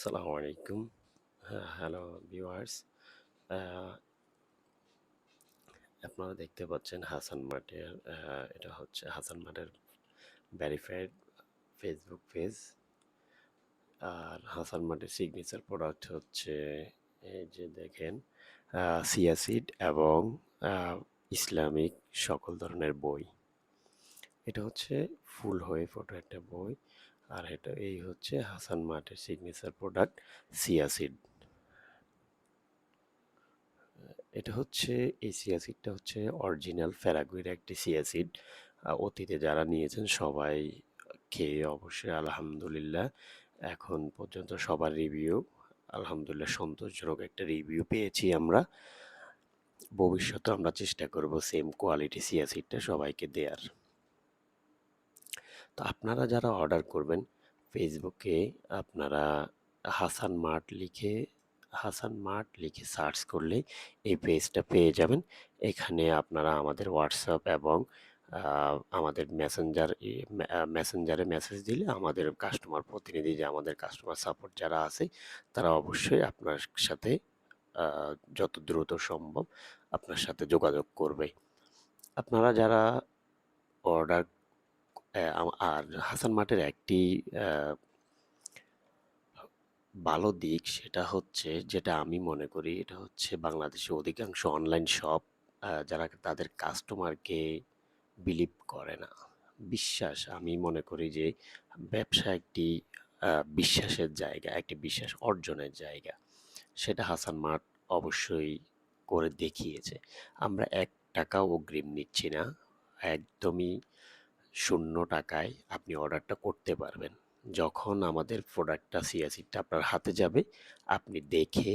আসসালামু আলাইকুম। Hello viewers. আপনারা দেখতে পাচ্ছেন হাসান মার্টের এটা হচ্ছে হাসান মার্টের ভেরিফাইড ফেসবুক পেজ। আর হাসান মার্টের সিগনেচার প্রোডাক্ট হচ্ছে এই যে দেখেন চিয়া সিড এবং ইসলামিক সকল ধরনের বই। এটা হচ্ছে ফুল হয়ে ফটো একটা বই। আর এই হচ্ছে হাসান মার্টের সিগনেচার প্রোডাক্ট চিয়া সিড। এটা হচ্ছে এই চিয়া সিডটা হচ্ছে অরিজিনাল প্যারাগুয়ের একটি চিয়া সিড। অতীতে যারা নিয়েছেন সবাই খেয়ে অবশ্যই আলহামদুলিল্লাহ এখন পর্যন্ত সবার রিভিউ আলহামদুলিল্লাহ সন্তোষজনক একটা রিভিউ পেয়েছি আমরা। ভবিষ্যতে আমরা চেষ্টা করব সেম কোয়ালিটি চিয়া সিডটা সবাইকে দেওয়ার। তো আপনারা যারা অর্ডার করবেন ফেসবুকে আপনারা হাসান মার্ট লিখে সার্চ করলেই এই পেজটা পেয়ে যাবেন। এখানে আপনারা আমাদের হোয়াটসঅ্যাপ এবং আমাদের মেসেঞ্জারে মেসেজ দিলে আমাদের কাস্টমার প্রতিনিধি যে আমাদের কাস্টমার সাপোর্ট যারা আছে তারা অবশ্যই আপনার সাথে যত দ্রুত সম্ভব আপনার সাথে যোগাযোগ করবে। আপনারা যারা অর্ডার আর হাসান মার্টের একটি ভালো দিক সেটা হচ্ছে যেটা আমি মনে করি এটা হচ্ছে বাংলাদেশে অধিকাংশ অনলাইন শপ যারা তাদের কাস্টমারকে বিলিভ করে না। বিশ্বাস আমি মনে করি যে ব্যবসা একটি বিশ্বাসের জায়গা, একটি বিশ্বাস অর্জনের জায়গা। সেটা হাসান মার্ট অবশ্যই করে দেখিয়েছে। আমরা ১ টাকাও অগ্রিম নিচ্ছি না। একদমই শূন্য টাকায় আপনি অর্ডারটা করতে পারবেন। যখন আমাদের প্রোডাক্টটা সিএসিটা আপনার হাতে যাবে, আপনি দেখে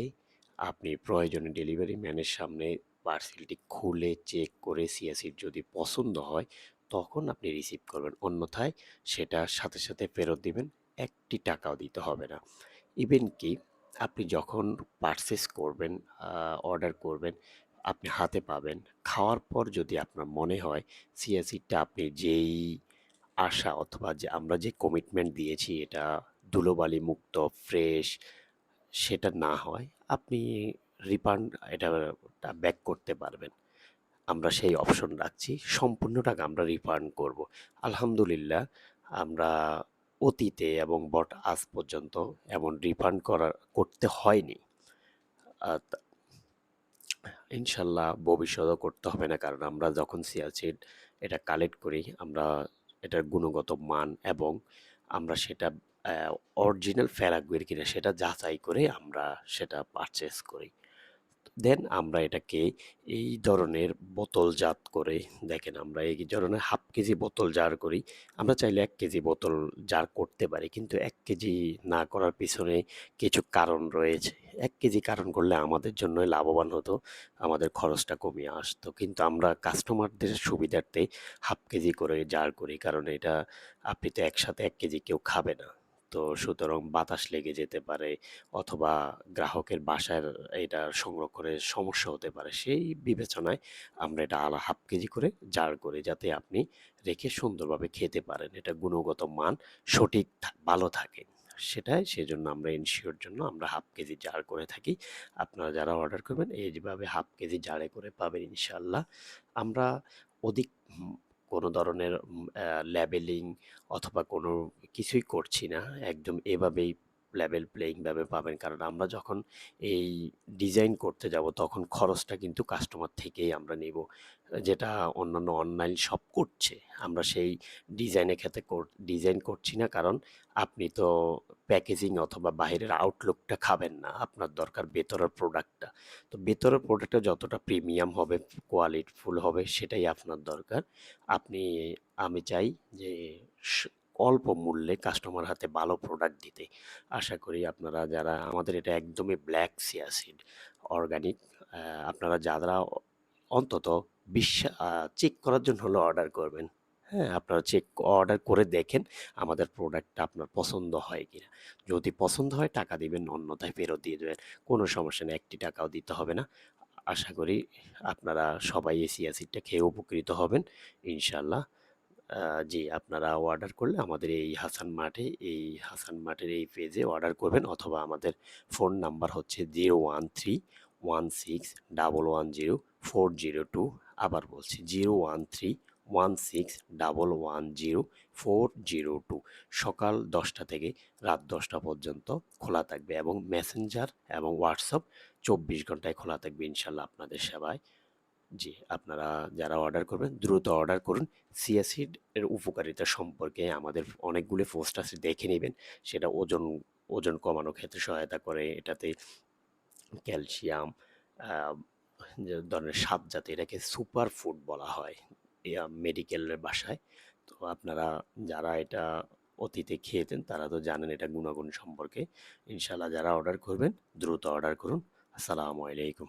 আপনি প্রয়োজনে ডেলিভারি ম্যানের সামনে পার্সেলটি খুলে চেক করে সিএসির যদি পছন্দ হয়, তখন আপনি রিসিভ করবেন। অন্যথায় সেটা সাথে, সাথে ফেরত দিবেন। ১ টি টাকাও দিতে হবে না। ইভেন কি আপনি যখন পারচেজ করবেন, অর্ডার করবেন, আপনি হাতে পাবেন। খাওয়ার পর যদি আপনার মনে হয় সিএসিটা আপনি যেই আশা অথবা যে আমরা যে কমিটমেন্ট দিয়েছি এটা ধুলোবালি মুক্ত, ফ্রেশ সেটা না হয়, আপনি রিফান্ড এটা ব্যাক করতে পারবেন। আমরা সেই অপশন রাখছি। সম্পূর্ণ টাকা আমরা রিফান্ড করব। আলহামদুলিল্লাহ আমরা অতীতে এবং আজ পর্যন্ত এমন রিফান্ড করতে হয়নি। আ তা ইনশাল্লাহ ভবিষ্যতেও করতে হবে না। কারণ আমরা যখন সিয়ারচিট এটা কালেক্ট করি, আমরা এটার গুণগত মান এবং আমরা সেটা অরিজিনাল প্যারাগুয়ের কিনা সেটা যাচাই করে আমরা সেটা পারচেজ করি। দেন আমরা এটাকে এই ধরনের বোতলজাত করে দেখেন আমরা এই ধরনের হাফ কেজি বোতল জার করি। আমরা চাইলে ১ কেজি বোতল জার করতে পারি। কিন্তু ১ কেজি না করার পিছনে কিছু কারণ রয়েছে। ১ কেজি কারণ করলে আমাদের জন্যই লাভবান হতো। আমাদের খরচটা কমিয়ে আসতো। কিন্তু আমরা কাস্টমারদের সুবিধার্থে হাফ কেজি করে জার করি। কারণ এটা আপনি তো একসাথে ১ কেজি কেউ খাবে না। তো সুতরাং বাতাস লেগে যেতে পারে অথবা গ্রাহকের বাসার এটা সংরক্ষণের সমস্যা হতে পারে। সেই বিবেচনায় আমরা এটা হাফ কেজি করে জার করি যাতে আপনি রেখে সুন্দরভাবে খেতে পারেন। এটা গুণগত মান সঠিক ভালো থাকে। সেজন্য আমরা এনশিওর জন্য আমরা হাফ কেজি জার করে থাকি। আপনারা যারা অর্ডার করবেন এইভাবে হাফ কেজি জারে করে পাবেন ইনশাআল্লাহ। আমরা অধিক কোনো ধরনের লেবেলিং অথবা কোনো কিছুই করছি না। একদম এভাবেই লেভেল প্লেয়িং ভাবে পাবেন। কারণ আমরা যখন এই ডিজাইন করতে যাব তখন খরচটা কিন্তু কাস্টমার থেকেই আমরা নিব। যেটা অন্যান্য অনলাইন শপ করছে। আমরা সেই ডিজাইনের ক্ষেত্রে ডিজাইন করছি না। কারণ আপনি তো প্যাকেজিং অথবা বাহিরের আউটলুকটা খাবেন না। আপনার দরকার ভেতরের প্রোডাক্টটা। তো ভেতরের প্রোডাক্টটা যতটা প্রিমিয়াম হবে, কোয়ালিটিফুল হবে সেটাই আপনার দরকার। আপনি আমি চাই যে স অল্প মূল্যে কাস্টমার হাতে ভালো প্রোডাক্ট দিতে। আশা করি আপনারা যারা আমাদের এটা একদমই ব্ল্যাক চিয়া সিড অর্গানিক। আপনারা যারা অন্তত চেক করার জন্য হলেও অর্ডার করবেন। হ্যাঁ? আপনারা অর্ডার করে দেখেন আমাদের প্রোডাক্টটা আপনার পছন্দ হয় কিনা। যদি পছন্দ হয় টাকা দিবেন, অন্যথায় ফেরত দিয়ে দেবেন। কোনো সমস্যা নেই, ১ টি টাকাও দিতে হবে না। আশা করি আপনারা সবাই এই চিয়া সিডটা খেয়ে উপকৃত হবেন ইনশাআল্লাহ। জি, আপনারা অর্ডার করলে আমাদের এই হাসান মাঠে, এই হাসান মাঠের এই পেজে অর্ডার করবেন, অথবা আমাদের ফোন নাম্বার হচ্ছে 013 16 110 402। আবার বলছি 013 16 110 402। সকাল 10টা থেকে রাত 10টা পর্যন্ত খোলা থাকবে, এবং মেসেঞ্জার এবং হোয়াটসঅ্যাপ 24 ঘন্টায় খোলা থাকবে ইনশাল্লাহ আপনাদের সেবায়। জি, আপনারা যারা অর্ডার করবেন দ্রুত অর্ডার করুন। চিয়া সিড এর উপকারিতা সম্পর্কে আমাদের অনেকগুলো পোস্ট আছে, দেখে নেবেন। সেটা ওজন ওজন কমানোর ক্ষেত্রে সহায়তা করে। এটাতে ক্যালসিয়াম, আহ, যে ধরনের সাত জাতি, এটাকে সুপার ফুড বলা হয় মেডিকেলের ভাষায়। তো আপনারা যারা এটা অতীতে খেয়েছেন তারা তো জানেন এটা গুণাগুণ সম্পর্কে। ইনশাল্লাহ যারা অর্ডার করবেন দ্রুত অর্ডার করুন। আসসালামু আলাইকুম।